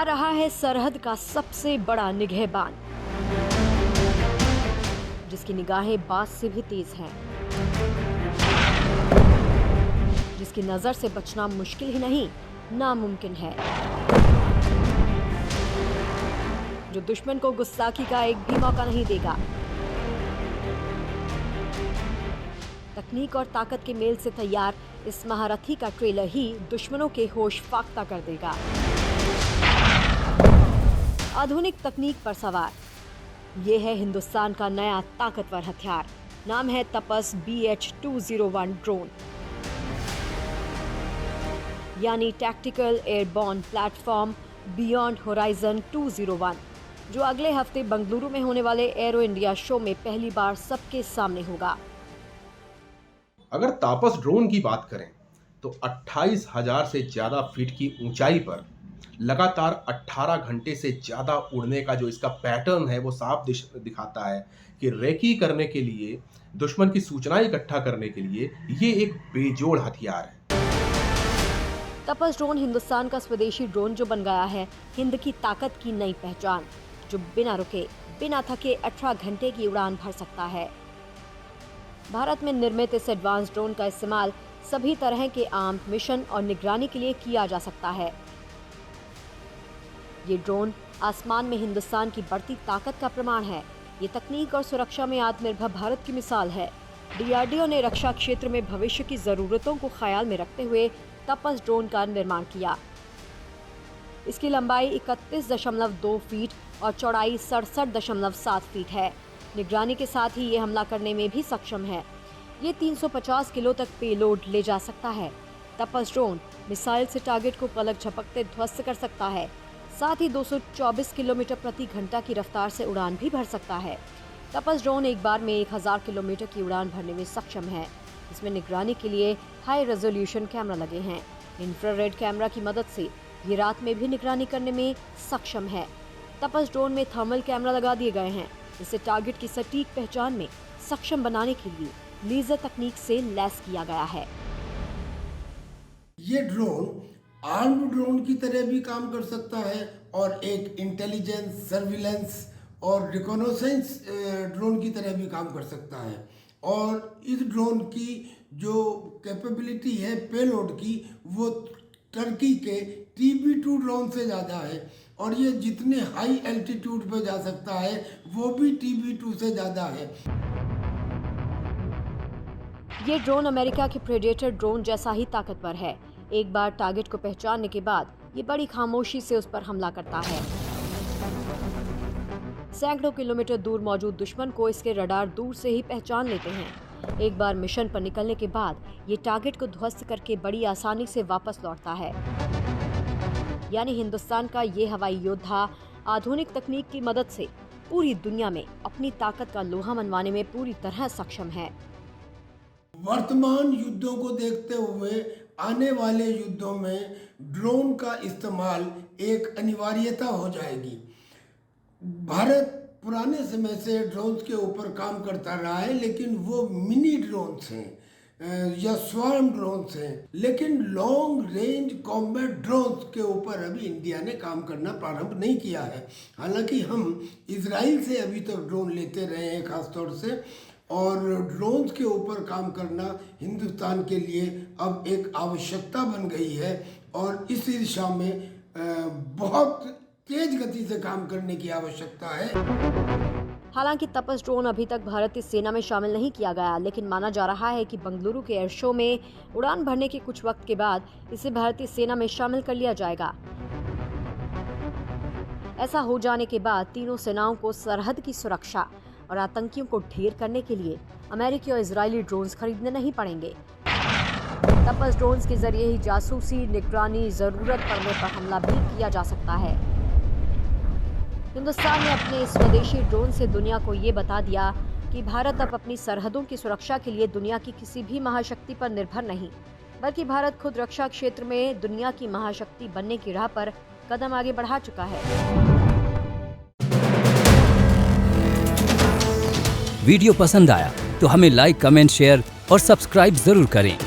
आ रहा है सरहद का सबसे बड़ा निगहबान, जिसकी निगाहें बाज से भी तेज हैं, जिसकी नजर से बचना मुश्किल ही नहीं नामुमकिन है, जो दुश्मन को गुस्ताखी का एक भी मौका नहीं देगा। तकनीक और ताकत के मेल से तैयार इस महारथी का ट्रेलर ही दुश्मनों के होश फाख्ता कर देगा। आधुनिक तकनीक पर सवार ये है हिंदुस्तान का नया ताकतवर हथियार। नाम है तपस BH-201 ड्रोन, यानी tactical airborne platform beyond horizon 201, जो अगले हफ्ते बंगलुरु में होने वाले एरो इंडिया शो में पहली बार सबके सामने होगा। अगर तापस ड्रोन की बात करें तो 28,000 से ज्यादा फीट की ऊंचाई पर लगातार 18 घंटे से ज्यादा उड़ने का जो इसका पैटर्न है वो साफ दिखाता है कि रेकी करने के लिए, दुश्मन की सूचनाएं इकट्ठा करने के लिए ये एक बेजोड़ हथियार है। तपस ड्रोन हिंदुस्तान का स्वदेशी ड्रोन जो बन गया है हिंद की ताकत की नई पहचान, जो बिना रुके बिना थके 18 घंटे की उड़ान भर सकता है। भारत में निर्मित इस एडवांस ड्रोन का इस्तेमाल सभी तरह के आर्म मिशन और निगरानी के लिए किया जा सकता है। ये ड्रोन आसमान में हिंदुस्तान की बढ़ती ताकत का प्रमाण है। ये तकनीक और सुरक्षा में आत्मनिर्भर भारत की मिसाल है। DRDO ने रक्षा क्षेत्र में भविष्य की जरूरतों को ख्याल में रखते हुए तपस ड्रोन का निर्माण किया। इसकी लंबाई 31.2 फीट और चौड़ाई 67.7 फीट है। निगरानी के साथ ही ये हमला करने में भी सक्षम है। ये 350 किलो तक पेलोड ले जा सकता है। तपस ड्रोन मिसाइल से टारगेट को पलक झपकते ध्वस्त कर सकता है। साथ ही 224 किलोमीटर प्रति घंटा की रफ्तार से उड़ान भी भर सकता है। तपस ड्रोन एक बार में 1000 किलोमीटर की उड़ान भरने में सक्षम है। इसमें निगरानी के लिए हाई रेजोल्यूशन कैमरा लगे हैं। इंफ्रारेड कैमरा की मदद से ये रात में भी निगरानी करने में सक्षम है। तपस ड्रोन में थर्मल कैमरा लगा दिए गए हैं। इसे टारगेट की सटीक पहचान में सक्षम बनाने के लिए लेजर तकनीक से लैस किया गया है। ये ड्रोन आर्म्ड ड्रोन की तरह भी काम कर सकता है और एक इंटेलिजेंस, सर्विलेंस और रिकॉनेसेंस ड्रोन की तरह भी काम कर सकता है। और इस ड्रोन की जो कैपेबिलिटी है पेलोड की, वो टर्की के TB2 ड्रोन से ज़्यादा है। और ये जितने हाई एल्टीट्यूड पे जा सकता है वो भी TB2 से ज़्यादा है। ये ड्रोन अमेरिका के प्रेडेटर ड्रोन जैसा ही ताकतवर है। एक बार टारगेट को पहचानने के बाद ये बड़ी खामोशी से उस पर हमला करता है। सैकड़ों किलोमीटर दूर मौजूद दुश्मन को इसके रडार दूर से ही पहचान लेते हैं। एक बार मिशन पर निकलने के बाद ये टारगेट को ध्वस्त करके बड़ी आसानी से वापस लौटता है। यानी हिंदुस्तान का ये हवाई योद्धा आधुनिक तकनीक की मदद से पूरी दुनिया में अपनी ताकत का लोहा मनवाने में पूरी तरह सक्षम है। वर्तमान युद्धों को देखते हुए आने वाले युद्धों में ड्रोन का इस्तेमाल एक अनिवार्यता हो जाएगी। भारत पुराने समय से ड्रोन्स के ऊपर काम करता रहा है, लेकिन वो मिनी ड्रोन्स हैं या स्वार्म ड्रोन्स हैं। लेकिन लॉन्ग रेंज कॉम्बैट ड्रोन्स के ऊपर अभी इंडिया ने काम करना प्रारंभ नहीं किया है। हालांकि हम इजराइल से अभी तक ड्रोन लेते रहे हैं खासतौर से, और ड्रोन्स के ऊपर काम करना हिंदुस्तान के लिए अब एक आवश्यकता बन गई है। और इस दिशा में बहुत तेज गति से काम करने की आवश्यकता है। हालांकि तपस ड्रोन अभी तक भारतीय सेना में शामिल नहीं किया गया, लेकिन माना जा रहा है कि बंगलुरु के एयर शो में उड़ान भरने के कुछ वक्त के बाद इसे भारतीय सेना में शामिल कर लिया जाएगा। ऐसा हो जाने के बाद तीनों सेनाओं को सरहद की सुरक्षा और आतंकियों को ढेर करने के लिए अमेरिकी और इजरायली ड्रोन्स खरीदने नहीं पड़ेंगे। तपस ड्रोन्स के जरिए ही जासूसी, निगरानी, जरूरत पड़ने पर हमला भी किया जा सकता है। हिंदुस्तान ने अपने स्वदेशी ड्रोन से दुनिया को ये बता दिया कि भारत अब अपनी सरहदों की सुरक्षा के लिए दुनिया की किसी भी महाशक्ति पर निर्भर नहीं, बल्कि भारत खुद रक्षा क्षेत्र में दुनिया की महाशक्ति बनने की राह पर कदम आगे बढ़ा चुका है। वीडियो पसंद आया तो हमें लाइक, कमेंट, शेयर और सब्सक्राइब जरूर करें।